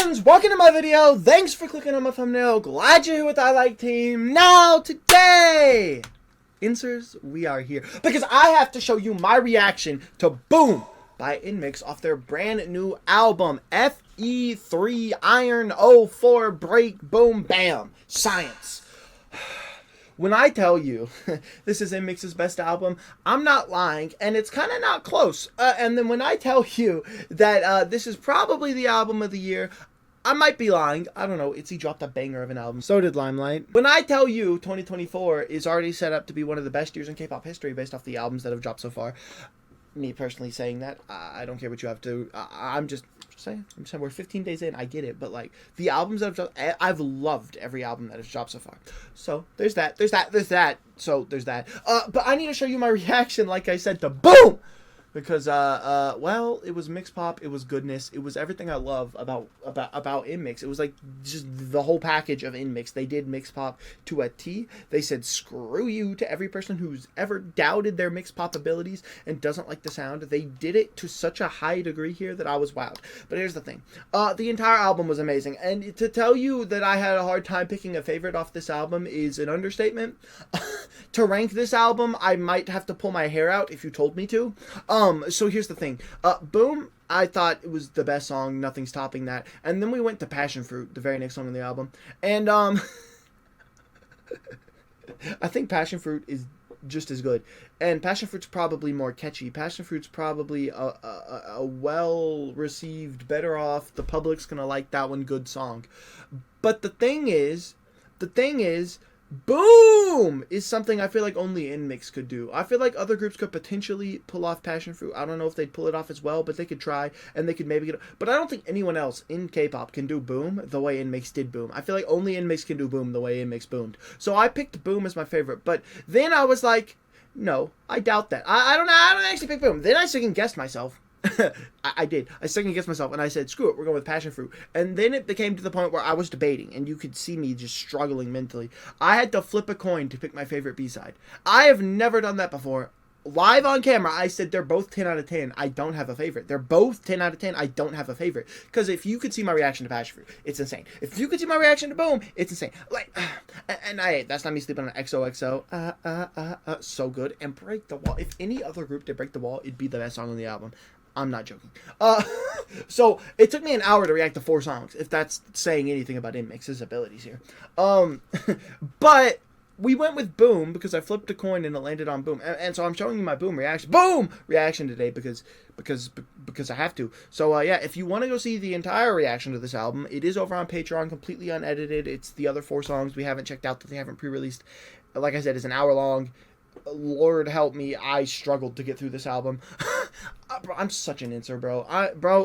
friends, welcome to my video. Thanks for clicking on my thumbnail. Glad you're here with the I Like team. Now today, insers, we are here because I have to show you my reaction to Boom by Inmix off their brand new album FE3 Iron 04 Break Boom Bam Science. When I tell you this is Inmix's best album, I'm not lying, and it's kind of not close. And then when I tell you that this is probably the album of the year, I might be lying. I don't know. ITZY dropped a banger of an album. So did Limelight. When I tell you 2024 is already set up to be one of the best years in K-pop history based off the albums that have dropped so far, me personally saying that, I don't care what you have to. I'm just saying we're 15 days in. I get it, but like the albums that have dropped, I've loved every album that has dropped so far. So there's that. So there's that. But I need to show you my reaction, like I said, to Boom. Because well, it was MIXXPOP, it was goodness, it was everything I love about Inmix. It was like just the whole package of Inmix. They did MIXXPOP to a T. They said screw you to every person who's ever doubted their MIXXPOP abilities and doesn't like the sound. They did it to such a high degree here that I was wowed. But here's the thing, the entire album was amazing, and to tell you that I had a hard time picking a favorite off this album is an understatement. To rank this album, I might have to pull my hair out if you told me to. So here's the thing. Boom, I thought it was the best song. Nothing's topping that. And then we went to Passion Fruit, the very next song on the album. And, I think Passion Fruit is just as good. And Passion Fruit's probably more catchy. Passion Fruit's probably a well-received, better off, the public's gonna like that one, good song. But the thing is, Boom is something I feel like only Inmix could do. I feel like other groups could potentially pull off Passion Fruit. I don't know if they'd pull it off as well, but they could try, and they could maybe get it. But I don't think anyone else in K-pop can do Boom the way Inmix did Boom. I feel like only Inmix can do Boom the way Inmix boomed. So I picked Boom as my favorite, but then I was like, no, I doubt that. I don't know. I don't actually pick Boom. Then I second-guessed myself. I did. I second-guessed myself, and I said, screw it, we're going with Passion Fruit. And then it became to the point where I was debating, and you could see me just struggling mentally. I had to flip a coin to pick my favorite B-side. I have never done that before. Live on camera, I said they're both 10 out of 10. I don't have a favorite. They're both 10 out of 10. I don't have a favorite. Because if you could see my reaction to Passion Fruit, it's insane. If you could see my reaction to Boom, it's insane. Like, and that's not me sleeping on XOXO. So good. And Break the Wall. If any other group did Break the Wall, it'd be the best song on the album. I'm not joking. So it took me an hour to react to 4 songs, if that's saying anything about Inmix's abilities here. But we went with Boom because I flipped a coin and it landed on Boom. And so I'm showing you my Boom reaction today because I have to. So yeah, if you want to go see the entire reaction to this album, it is over on Patreon, completely unedited. It's the other 4 songs we haven't checked out that they haven't pre-released. Like I said, it's an hour long. Lord help me, I struggled to get through this album. Bro, I'm such an inser, bro.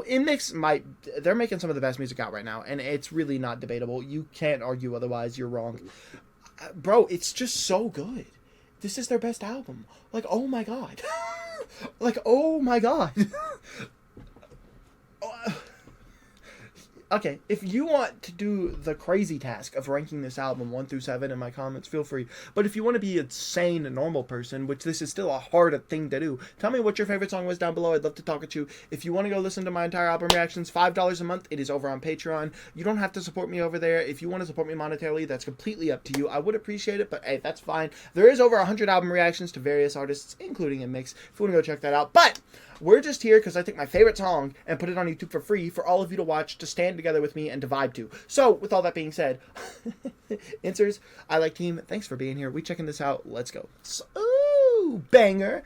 Inmix they're making some of the best music out right now, and it's really not debatable. You can't argue otherwise. You're wrong. Bro, it's just so good. This is their best album. Like, oh my god. Like, oh my god. Okay, if you want to do the crazy task of ranking this album 1 through 7 in my comments, feel free. But if you want to be a sane, normal person, which this is still a hard thing to do, tell me what your favorite song was down below. I'd love to talk with you. If you want to go listen to my entire album reactions, $5 a month. It is over on Patreon. You don't have to support me over there. If you want to support me monetarily, that's completely up to you. I would appreciate it, but hey, that's fine. There is over 100 album reactions to various artists, including Inmix, if you want to go check that out. But we're just here because I took my favorite song and put it on YouTube for free for all of you to watch, to stand together with me and to vibe to. So, with all that being said, insers, I Like team, thanks for being here. We checking this out. Let's go. So, ooh, banger.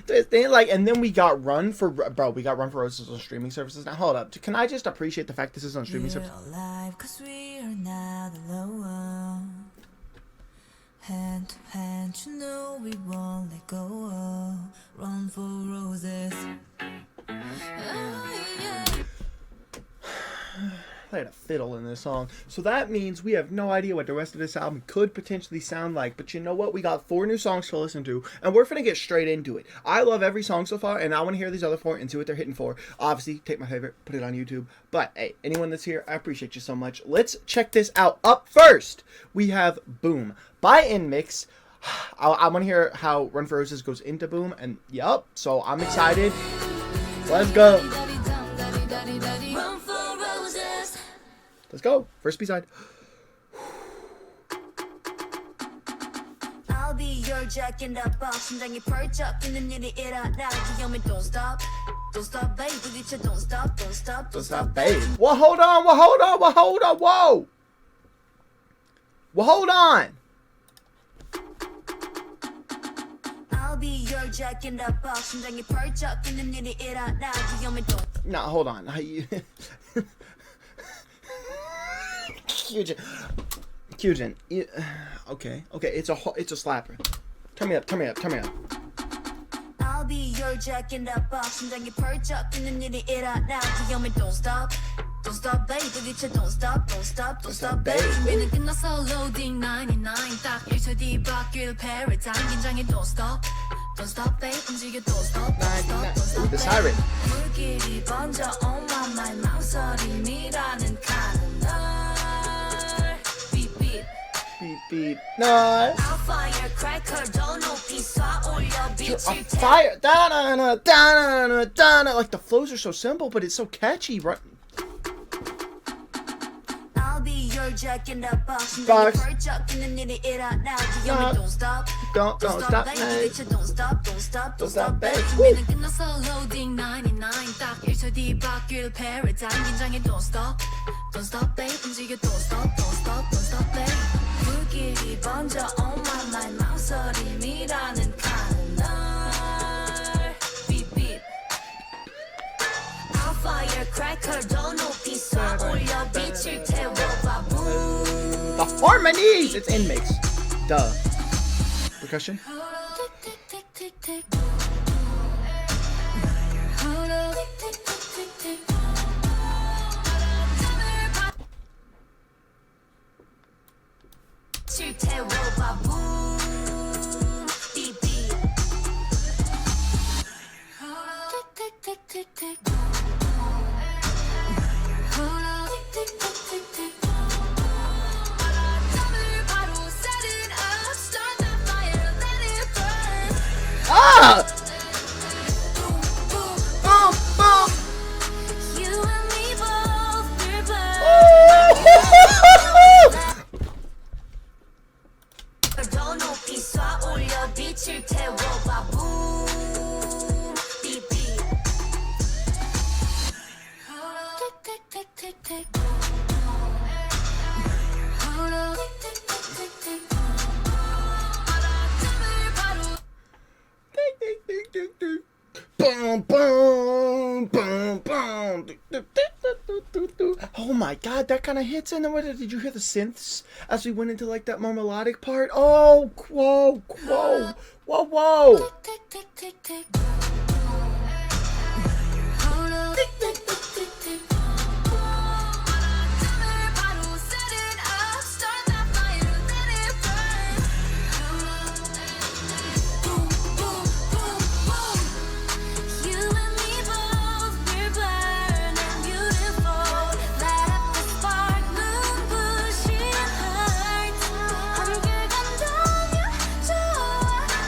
And then we got Run for Roses on streaming services. Now, hold up. Can I just appreciate the fact this is on streaming services? Alive, 'cause we are now the lower. Hand to hand, you know we won't let go. Run for roses. Oh, yeah. I had a fiddle in this song. So that means we have no idea what the rest of this album could potentially sound like. But you know what? We got 4 new songs to listen to, and we're finna get straight into it. I love every song so far, and I want to hear these other 4 and see what they're hitting for. Obviously, take my favorite, put it on YouTube. But hey, anyone that's here, I appreciate you so much. Let's check this out. Up first, we have Boom by Inmix. I want to hear how Run for Roses goes into Boom, and yup, so I'm excited. Let's go. Let's go. First B-side. I'll be your jack in the box. 심장이 펄쩍 뛰는 일이 일어나. 귀여움이 don't stop. Don't stop, babe. 부딪혀 don't stop, don't stop, don't stop, babe. Well, hold on. Whoa. Well, hold on. I'll be your jack in the box. 심장이 펄쩍 뛰는 일이 일어나. 귀여움이 don't. Nah, hold on. Kyujin. Okay. It's a slapper. Turn me up. I'll be your jack in the box. 심장이 펄쩍 뛰는 일이 일어나. 귀여움이 don't stop. Don't stop, babe. 부딪혀 don't stop, don't stop, don't stop, babe. 준비는 끝났어. Loading 99. 딱 1초 뒤 바뀔 paradigm. 긴장해 don't stop. Don't stop, babe. 움직여 don't stop, don't stop, don't stop, The babe. siren. 불길이 번져 on my mind. 망설임 미라는 가는 널. Beep, beep. Beep. No. I'll firecracker. 더 높이 쏴 올려 빛을 태. Fire. Da-na-na. Like the flows are so simple, but it's so catchy, right? I'll be your jack in the box. Box. 펄쩍 뛰는 일이 일어나. 귀여움이 don't stop. Don't stop, babe. babe. 부딪혀 don't stop, don't stop, don't stop, babe. Woo. 준비는 끝났어. Loading 99. 딱 1초 뒤 바뀔 paradigm. 긴장해 don't stop. Don't stop, babe. 움직여 don't stop, don't stop, don't stop, babe. 불길이 번져 on my mind. 망설임이라는 가는 널. Beep, beep. I'll firecracker. 더 높이 쏴 올려 빛을 태워봐. Boom. The harmonies. It's Inmix. Duh. Percussion. Tick, tick, tick, tick, tick. Hold up. Tick, tick, tick, tick, tick. 빛을 태워봐. Boom. Beep, beep. Tick, tick, tick, tick, tick. Hold up. Tick, tick, tick, tick, tick. 바로 set it up. Start the fire. Let it burn. Ah! Boom, boom. Boom. You and me both. We're burning. 더 높이 쏴 올려 빛을 태워봐. Boom. Beep, beep. Tick, tick, tick, tick, tick. Hold up. Tick, tick, tick, tick, tick. Boom. Oh my god, that kind of hits in. And what did you hear the synths as we went into like that more melodic part? Oh, whoa. Tick, tick, tick, tick. Hold up. Tick, tick, tick, tick, tick. 바로 set it up. Start that fire. Let it burn. Boom, boom, boom, boom. You and me both. We're burning beautiful. Light up the spark. 눈부신 heart. 함께 간다면 좋아.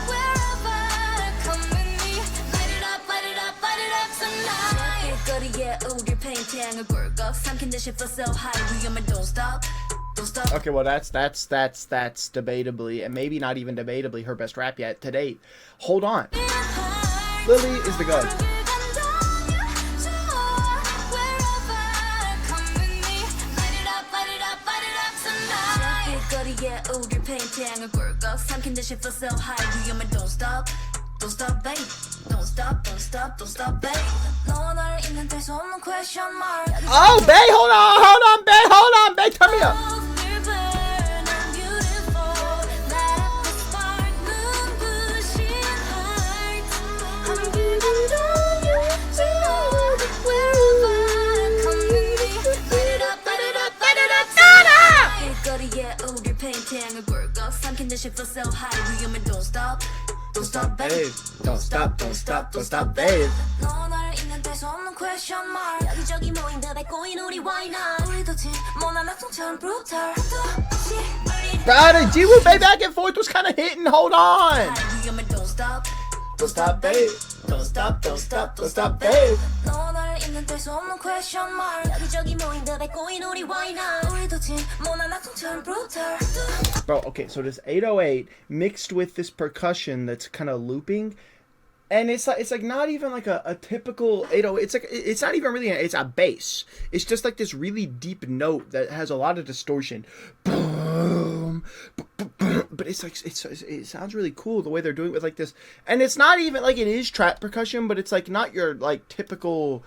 Wherever. Come with me. Light it up, light it up, light it up tonight. 길거리에 우릴 painting을 굴꺽 삼킨 듯이 feel so high. 위험해 don't stop, don't stop. Okay, well that's debatably, and maybe not even debatably, her best rap yet to date. Hold on. Lily is the go. 길거리에 우릴 painting을 굴꺽 삼킨 듯이 feel so high. 위험해 don't stop, don't stop, babe. Don't stop, don't stop, don't stop, babe. 너와 나를 잇는 뗄수 없는 question mark. Oh, babe, hold on, babe, turn me up. We're burning beautiful. Light up the spark. 눈부신 heart. 함께 간다면 좋아. Wherever. Come with me. Light it up, light it up, light it up tonight. 길거리에 우릴 painting을 굴꺽 삼킨 듯이 feel so high. 위험해 don't stop, don't stop, babe. Don't stop, babe. 너와 나를 잇는 뗄수 없는 question mark. 여기저기 모인 듯 꼬인 우리 why not. 우리도 질문한 악성처럼 brutal. Brother, G-Woo, baby, back and forth was kind of hitting. Hold on. 위험해 don't stop, Don't stop, babe. Don't stop, babe. 너와 나를 이제는 뗄 수 없는 question mark 여기저기 모인 듯해 꼬인 우리 why not 우리도 진모난 악동처럼 brutal Bro, okay, so this 808 mixed with this percussion that's kind of looping, and it's like not even like a typical 808. It's like it's not even really it's a bass. It's just like this really deep note that has a lot of distortion. Boom, but it's like it sounds really cool the way they're doing it with like this, and it's not even like it is trap percussion, but it's like not your like typical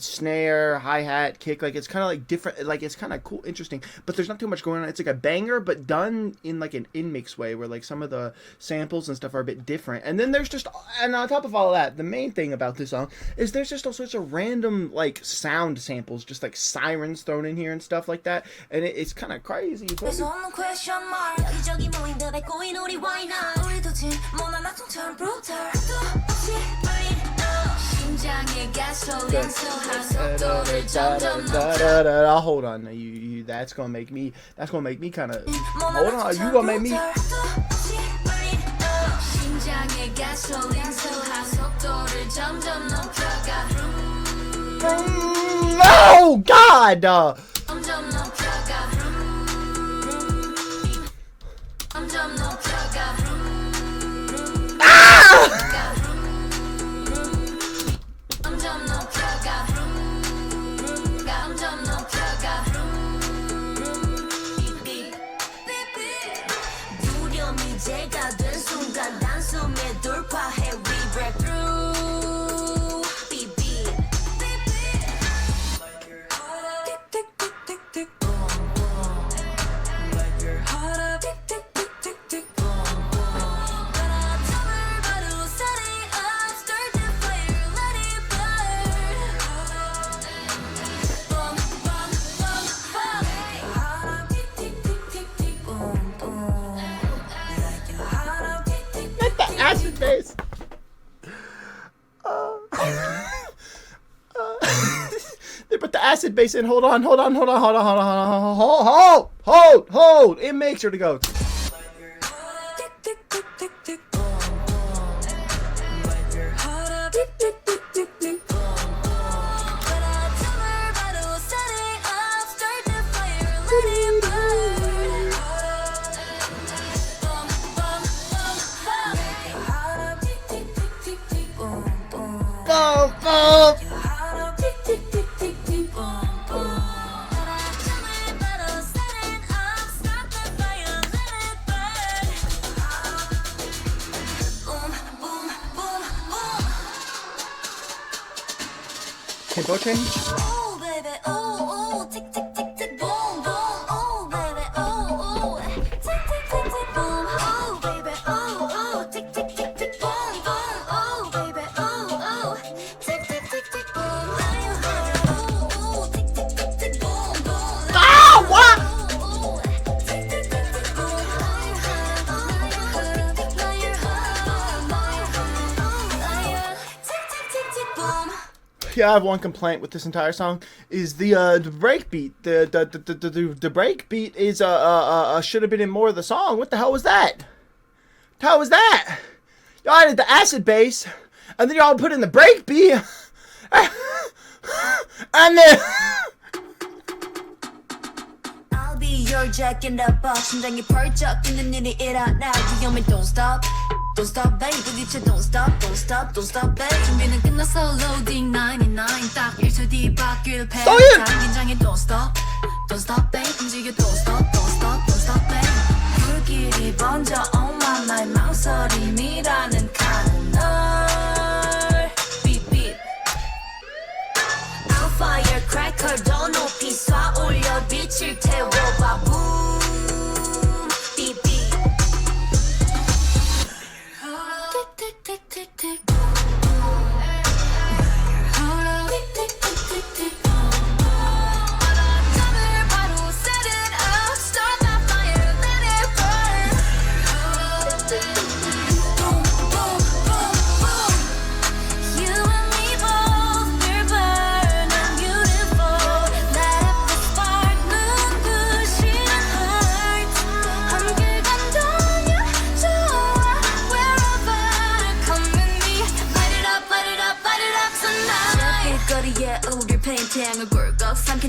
snare, hi-hat, kick. Like it's kind of like different, like it's kind of cool, interesting, but there's not too much going on. It's like a banger but done in like an Inmix way where like some of the samples and stuff are a bit different. And then there's just, and on top of all of that, the main thing about this song is there's just all sorts of random like sound samples, just like sirens thrown in here and stuff like that, and it's kind of crazy. 뗄 수 없는 question mark 여기저기 모인 듯해 꼬인 우리 why not 우리도 진모난 악동처럼 brutal 심장에 가솔린 소화 속도를 점점 높여 hold on, you that's gonna make me kind of hold on, you gonna make me 심장에 가솔린 소화 속도를 점점 높여가 oh god 점점 높여가 점점 높여가 점점 높여가 점점 높여가 두려움이 제가 된 순간 단숨에 돌파해 we break through beat beat tick tick tick tick tick boom boom light your heart up tick tick tick tick tick boom boom 바람을 바로 set it up start the fire let it burn boom boom boom boom heart up tick tick tick tick tick boom boom light your heart up tick tick tick the acid bass. They put the acid bass in. Hold on. Hold. It makes her to go. tick tick tick tick tick boom boom light your heart up tick tick tick tick tick boom boom 바람을 바로 set it up start the fire let it burn boom boom boom boom heart up tick tick tick tick tick boom boom Boom. heart up tick tick tick tick tick boom boom 바람을 바로 set it up start the fire let it burn boom boom boom boom Tempo change. oh baby oh tick tick tick tick boom boom oh baby oh tick tick tick tick boom oh baby oh tick tick tick tick boom boom oh baby oh tick tick tick tick boom oh tick tick tick tick boom boom Ah, what? tick tick tick tick boom tick tick tick tick boom Yeah, I have one complaint with this entire song is the break beat. The break beat is should have been in more of the song. What the hell was that? How was that? Y'all added the acid bass, and then y'all put in the break beat, and then I'll be your jack in the box 심장이 펄쩍 뛰는 일이 일어나 위험해 don't stop babe 부딪혀 don't stop babe 준비는 끝났어 loading 99 딱 1초 뒤 바뀔 패 써인! 긴장해 don't stop babe 움직여 don't stop babe 불길이 번져 oh my my 망설임이라는 칸은 널 beat beat I'll firecracker 더 높이 쏴 올려 빛을 태워봐 boom beat beat tick tick tick tick tick tick tick tick tick tick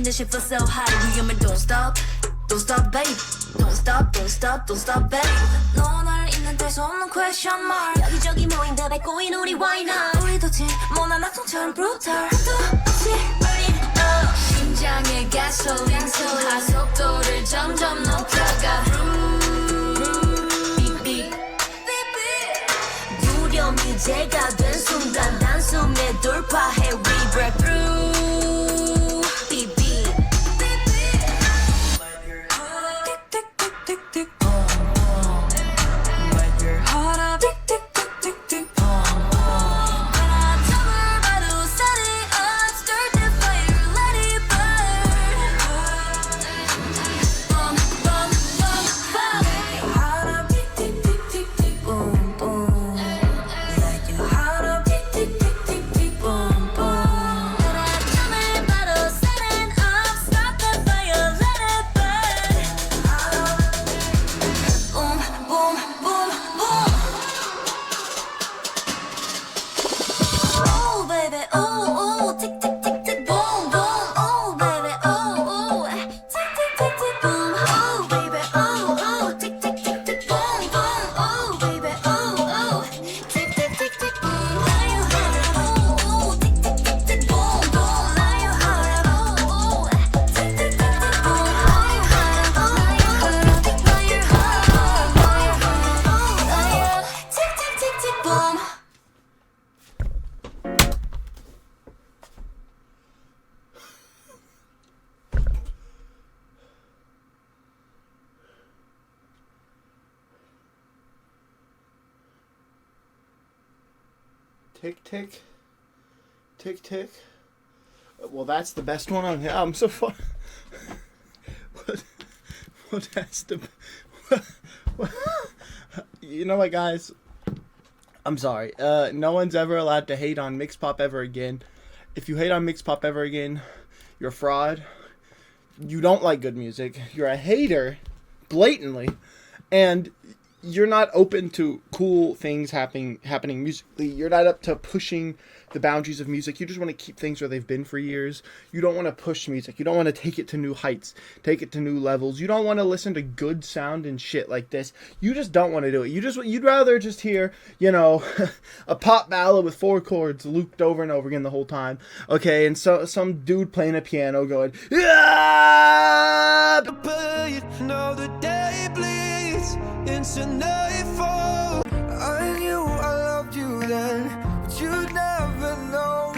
this shit feels so high. You me don't stop, babe. Don't stop, babe. 너 날 있는 데서 없는 question mark. 여기저기 모인데 뱉고인 우리 why not? 우리도 질문한 악성처럼 brutal. 끝도 없이 burn it up. 심장에 가솔린 소화 속도를 점점 높여가. 삐삐. 두려움이 제가 된 순간 단숨에 돌파해 we break through. 삐삐. Tick, tick. Tick, tick. Well, that's the best one on here. I'm so far. What that's the... You know what, guys? I'm sorry. No one's ever allowed to hate on MIXXPOP ever again. If you hate on MIXXPOP ever again, you're a fraud. You don't like good music. You're a hater, blatantly. And you're not open to cool things happening musically. You're not up to pushing the boundaries of music. You just want to keep things where they've been for years. You don't want to push music. You don't want to take it to new heights, take it to new levels. You don't want to listen to good sound and shit like this. You just don't want to do it. You'd rather just hear, you know, a pop ballad with 4 chords looped over and over again the whole time. Okay, and so some dude playing a piano going, yeah! Know the day bleeds into nightfall. I knew I loved you then, but you never know.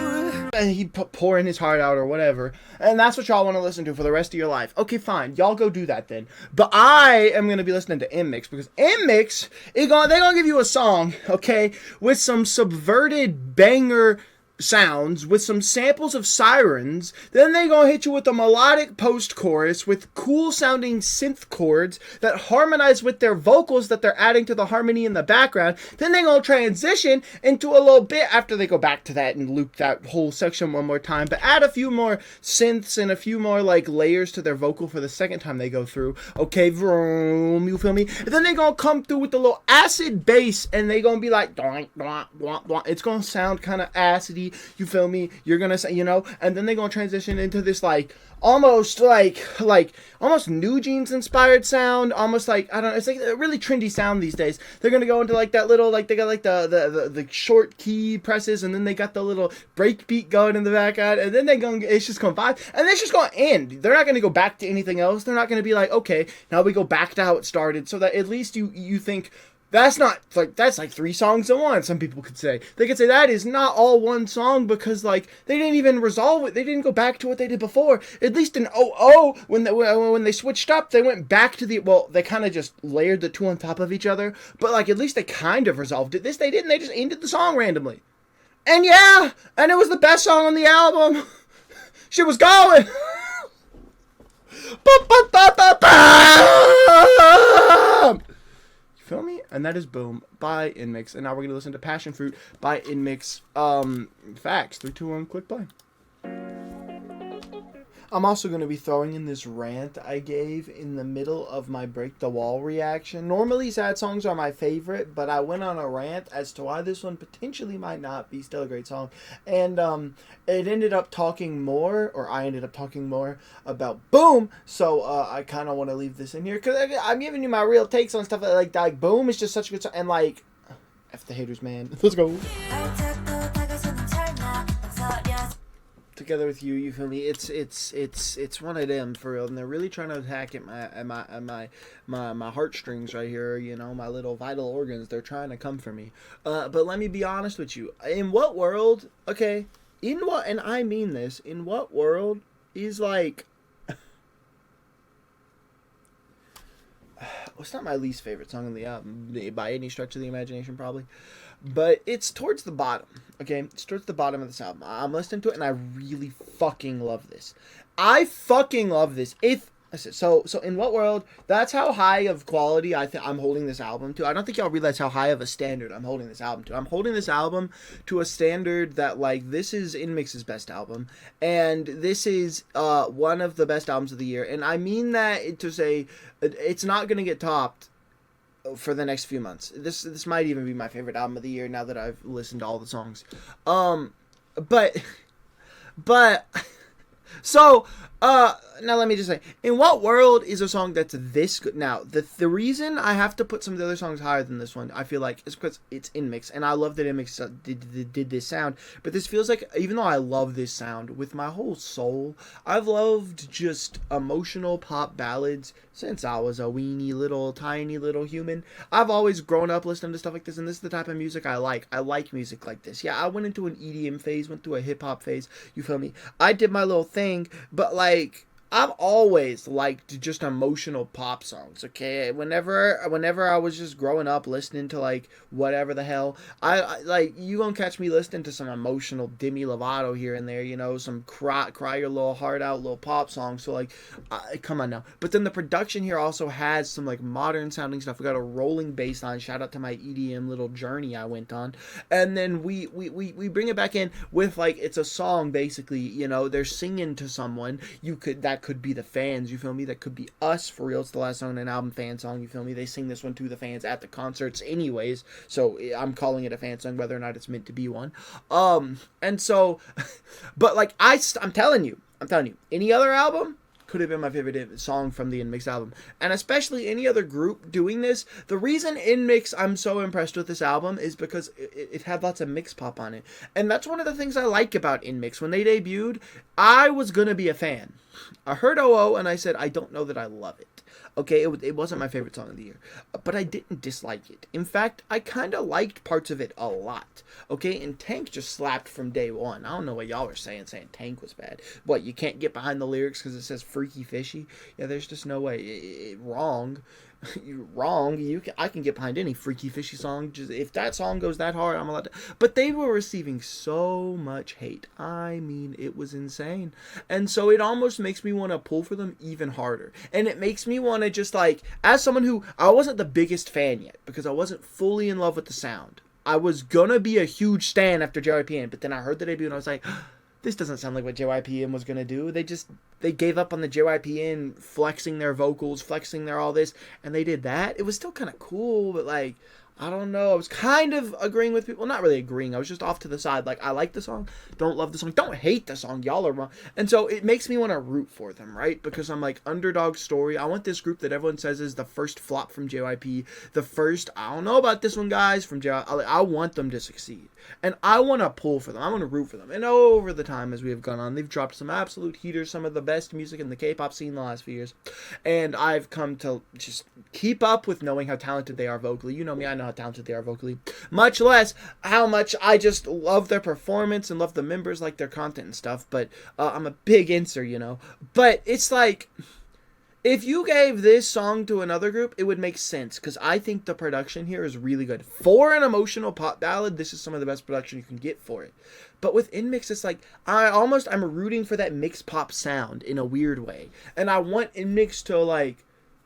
And he'd pouring his heart out or whatever. And that's what y'all want to listen to for the rest of your life. Okay, fine. Y'all go do that then. But I am going to be listening to Inmix, because Inmix, they're going to give you a song, okay, with some subverted banger sounds, with some samples of sirens. Then they gonna hit you with a melodic post-chorus with cool sounding synth chords that harmonize with their vocals that they're adding to the harmony in the background. Then they gonna transition into a little bit after they go back to that and loop that whole section one more time, but add a few more synths and a few more like layers to their vocal for the second time they go through. Okay, vroom, you feel me? And then they gonna come through with a little acid bass, and they gonna be like, doink, doink, doink, doink. It's gonna sound kind of acidy. You feel me? You're gonna say, you know, and then they're gonna transition into this almost New Jeans inspired sound, almost like, I don't know, it's like a really trendy sound these days. They're gonna go into like that little, like they got like the short key presses, and then they got the little break beat going in the background, and then it's just gonna vibe, and it's just gonna end. They're not gonna go back to anything else. They're not gonna be like, okay, now we go back to how it started, so that at least you think, that's like 3 songs in one, some people could say. They could say that is not all one song, because like they didn't even resolve it. They didn't go back to what they did before. At least in OO, when they switched up, they went back to they kind of just layered the 2 on top of each other. But like at least they kind of resolved it. This they didn't. They just ended the song randomly. And yeah, and it was the best song on the album. Shit was going. Feel me? And that is Boom by Inmix. And now we're gonna listen to Passion Fruit by Inmix. Facts. 3, 2, 1, quick play. I'm also going to be throwing in this rant I gave in the middle of my Break the Wall reaction. Normally sad songs are my favorite, but I went on a rant as to why this one potentially might not be still a great song. And it ended up talking more, or I ended up talking more about Boom. So I kind of want to leave this in here because I'm giving you my real takes on stuff like Boom is just such a good song. And like, F the haters, man. Let's go. Together with you feel me? It's one of them for real, and they're really trying to attack at my heartstrings right here. You know, my little vital organs. They're trying to come for me. But let me be honest with you. In what world? Okay, in what? And I mean this. In what world is like? It's not my least favorite song on the album by any stretch of the imagination, probably. But it's towards the bottom, okay? It's towards the bottom of this album. I'm listening to it, and I really fucking love this. I fucking love this. So in what world? That's how high of quality I'm holding this album to. I don't think y'all realize how high of a standard I'm holding this album to. I'm holding this album to a standard that, like, this is Inmix's best album, and this is one of the best albums of the year. And I mean that to say it's not going to get topped for the next few months. This might even be my favorite album of the year now that I've listened to all the songs. But so now let me just say, in what world is a song that's this good? Now, the reason I have to put some of the other songs higher than this one, I feel like, is because it's Inmix, and I love that Inmix did this sound, but this feels like, even though I love this sound with my whole soul, I've loved just emotional pop ballads since I was a tiny little human. I've always grown up listening to stuff like this, and this is the type of music I like. I like music like this. Yeah, I went into an EDM phase, went through a hip-hop phase, you feel me? I did my little thing, but like, I've always liked just emotional pop songs, okay? Whenever I was just growing up listening to, like, whatever the hell, I like, you gonna catch me listening to some emotional Demi Lovato here and there, you know, some cry your little heart out little pop songs. So, like, come on now. But then the production here also has some, like, modern sounding stuff. We got a rolling bass line. Shout out to my EDM little journey I went on. And then we bring it back in with, like, it's a song, basically, you know, they're singing to someone. That could be the fans, you feel me? That could be us, for real. It's the last song in an album, fan song, you feel me? They sing this one to the fans at the concerts anyways, so I'm calling it a fan song, whether or not it's meant to be one. And so, but like, I'm telling you, any other album could have been my favorite song from the Inmix album, and especially any other group doing this. The reason Inmix, I'm so impressed with this album, is because it had lots of MIXXPOP on it, and that's one of the things I like about Inmix. When they debuted, I was gonna be a fan. I heard OO and I said, I don't know that I love it. Okay, it wasn't my favorite song of the year, but I didn't dislike it. In fact, I kind of liked parts of it a lot. Okay, and Tank just slapped from day one. I don't know what y'all were saying Tank was bad. What, you can't get behind the lyrics because it says freaky fishy? Yeah, there's just no way. Wrong. You're wrong. I can get behind any freaky fishy song. Just if that song goes that hard, I'm allowed to. But they were receiving so much hate. I mean, it was insane. And so it almost makes me want to pull for them even harder. And it makes me want to just, like, as someone who, I wasn't the biggest fan yet because I wasn't fully in love with the sound. I was gonna be a huge stan after JYPN, but then I heard the debut and I was like, this doesn't sound like what JYPN was going to do. They gave up on the JYPN flexing their vocals, flexing their all this, and they did that. It was still kind of cool, but, like, I don't know. I was kind of agreeing with people. Not really agreeing. I was just off to the side. Like, I like the song. Don't love the song. Don't hate the song. Y'all are wrong. And so it makes me want to root for them, right? Because I'm like, underdog story. I want this group that everyone says is the first flop from JYP. The first, I don't know about this one, guys, from JYP. I want them to succeed. And I want to pull for them. I want to root for them. And over the time as we have gone on, they've dropped some absolute heaters, some of the best music in the K-pop scene in the last few years. And I've come to just keep up with knowing how talented they are vocally. You know me, I know how talented they are vocally. Much less how much I just love their performance and love the members, like their content and stuff. But I'm a big inser, you know. But it's like, if you gave this song to another group, it would make sense, because I think the production here is really good. For an emotional pop ballad, this is some of the best production you can get for it. But with Inmix, it's like, I'm rooting for that MIXXPOP sound in a weird way. And I want Inmix to, like,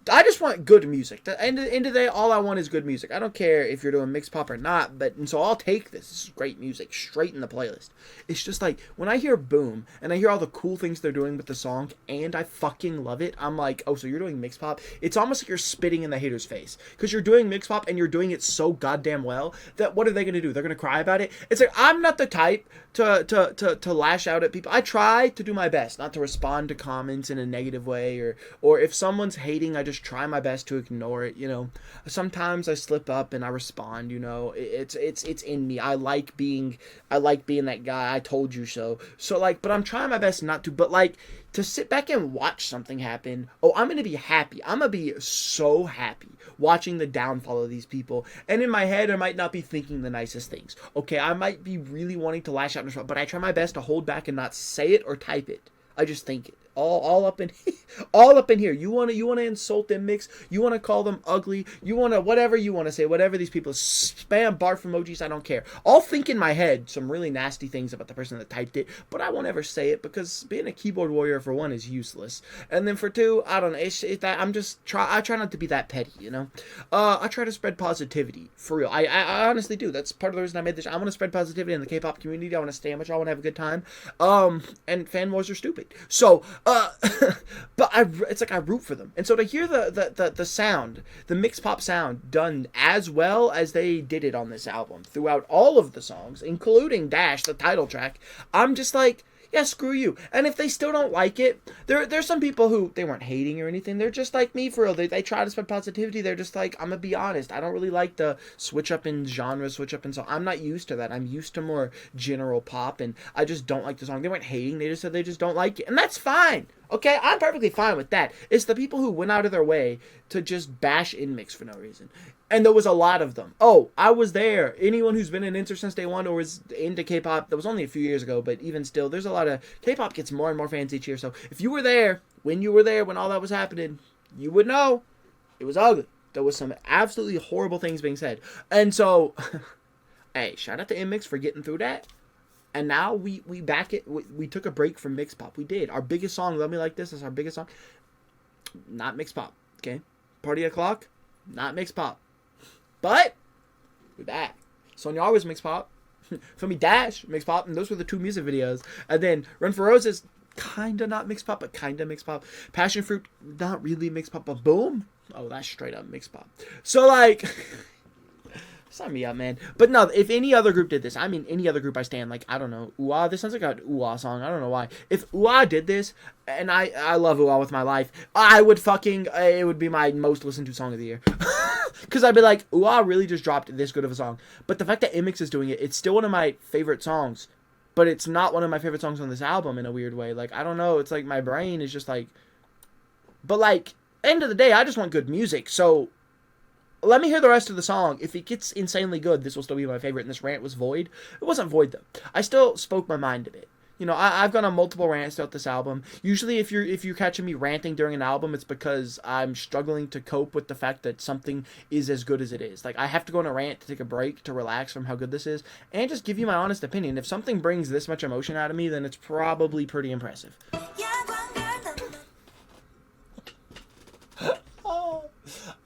I just want good music. The end of the day, all I want is good music. I don't care if you're doing mixed pop or not, and so I'll take this. This is great music straight in the playlist. It's just like when I hear Boom and I hear all the cool things they're doing with the song and I fucking love it, I'm like, oh, so you're doing mixed pop? It's almost like you're spitting in the hater's face because you're doing mixed pop and you're doing it so goddamn well that what are they gonna do? They're gonna cry about it. It's like I'm not the type to lash out at people. I try to do my best not to respond to comments in a negative way, or if someone's hating, I just try my best to ignore it. Sometimes I slip up and I respond. It's in me. I like being that guy. I told you so. So like, but I'm trying my best not to. But like, to sit back and watch something happen. Oh, I'm gonna be happy. I'm gonna be so happy watching the downfall of these people. And in my head, I might not be thinking the nicest things. Okay, I might be really wanting to lash out and respond, but I try my best to hold back and not say it or type it. I just think it. All up in all up in here. You wanna insult them, Mix? You wanna call them ugly? You wanna whatever you wanna say, whatever these people spam barf emojis, I don't care. I'll think in my head some really nasty things about the person that typed it, but I won't ever say it because being a keyboard warrior for one is useless. And then for two, I don't know, it's that I try not to be that petty, I try to spread positivity for real. I honestly do. That's part of the reason I made this. I want to spread positivity in the K-pop community. I want to stand with y'all. I want to have a good time. And fan wars are stupid. So but it's like I root for them, and so to hear the sound, the MIXXPOP sound done as well as they did it on this album throughout all of the songs, including Dash, the title track, I'm just like, yeah, screw you. And if they still don't like it, there's some people who, they weren't hating or anything. They're just like me for real. They try to spread positivity. They're just like, I'm going to be honest. I don't really like the switch up in genre, switch up in song. I'm not used to that. I'm used to more general pop, and I just don't like the song. They weren't hating. They just said they just don't like it. And that's fine. Okay, I'm perfectly fine with that. It's the people who went out of their way to just bash Inmix for no reason. And there was a lot of them. Oh, I was there. Anyone who's been an Inter since day one or is into K-pop, that was only a few years ago, but even still, there's a lot of... K-pop gets more and more fans each year, so if you were there, when all that was happening, you would know it was ugly. There was some absolutely horrible things being said. And so, hey, shout out to Inmix for getting through that. And now we back it. We took a break from MIXXPOP. We did. Our biggest song, Love Me Like This, is our biggest song. Not MIXXPOP, okay? Party O'Clock, not MIXXPOP. But we're back. Sonya was MIXXPOP. For me, Dash, MIXXPOP. And those were the two music videos. And then Run for Roses, kinda not MIXXPOP, but kinda MIXXPOP. Passion Fruit, not really MIXXPOP, but Boom. Oh, that's straight up MIXXPOP. So like... Sign me up, man. But no, if any other group did this, I mean any other group I stand, like, I don't know, UA, this sounds like an UA song, I don't know why. If UA did this, and I love UA with my life, I would fucking, it would be my most listened to song of the year. Because I'd be like, UA really just dropped this good of a song. But the fact that Inmix is doing it, it's still one of my favorite songs. But it's not one of my favorite songs on this album in a weird way. Like, I don't know, it's like my brain is just like... But like, end of the day, I just want good music, so... Let me hear the rest of the song. If it gets insanely good, this will still be my favorite. And this rant was void. It wasn't void, though. I still spoke my mind a bit. I've gone on multiple rants throughout this album. Usually, if you're catching me ranting during an album, it's because I'm struggling to cope with the fact that something is as good as it is. Like, I have to go on a rant to take a break, to relax from how good this is, and just give you my honest opinion. If something brings this much emotion out of me, then it's probably pretty impressive.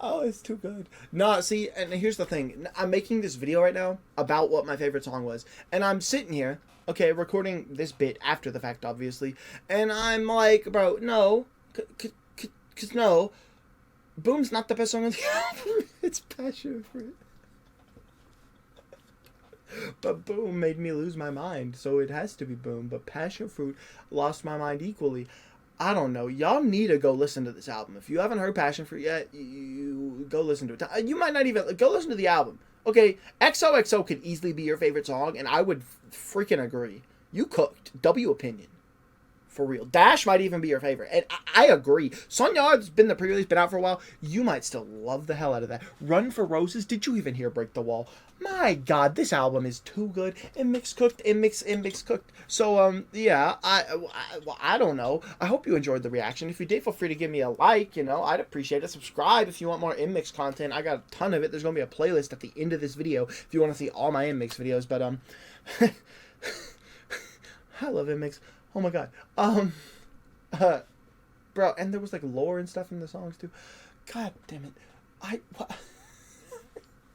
Oh, it's too good. No, see, and here's the thing. I'm making this video right now about what my favorite song was. And I'm sitting here, okay, recording this bit after the fact, obviously. And I'm like, bro, no. Because no. Boom's not the best song on the album. It's Passion Fruit. But Boom made me lose my mind. So it has to be Boom. But Passion Fruit lost my mind equally. I don't know. Y'all need to go listen to this album. If you haven't heard Passion Fruit yet, you go listen to it. You might not even... Go listen to the album. Okay, XOXO could easily be your favorite song, and I would freaking agree. You cooked. W opinion. For real. Dash might even be your favorite. And I agree. Sonya's been the pre-release, been out for a while. You might still love the hell out of that. Run for Roses. Did you even hear Break the Wall? My God, this album is too good. Inmix cooked. Inmix cooked. So, yeah, I don't know. I hope you enjoyed the reaction. If you did, feel free to give me a like, I'd appreciate it. Subscribe if you want more Inmix content. I got a ton of it. There's going to be a playlist at the end of this video if you want to see all my Inmix videos. But, I love Inmix. Oh my God. Bro, and there was like lore and stuff in the songs too. God damn it.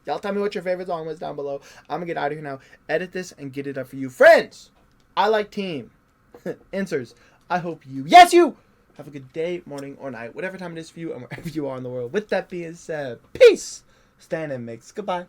Y'all tell me what your favorite song was down below. I'm gonna get out of here now. Edit this and get it up for you. Friends, I like team. Answers, I hope you, yes you, have a good day, morning, or night, whatever time it is for you and wherever you are in the world. With that being said, peace. Stand and mix. Goodbye.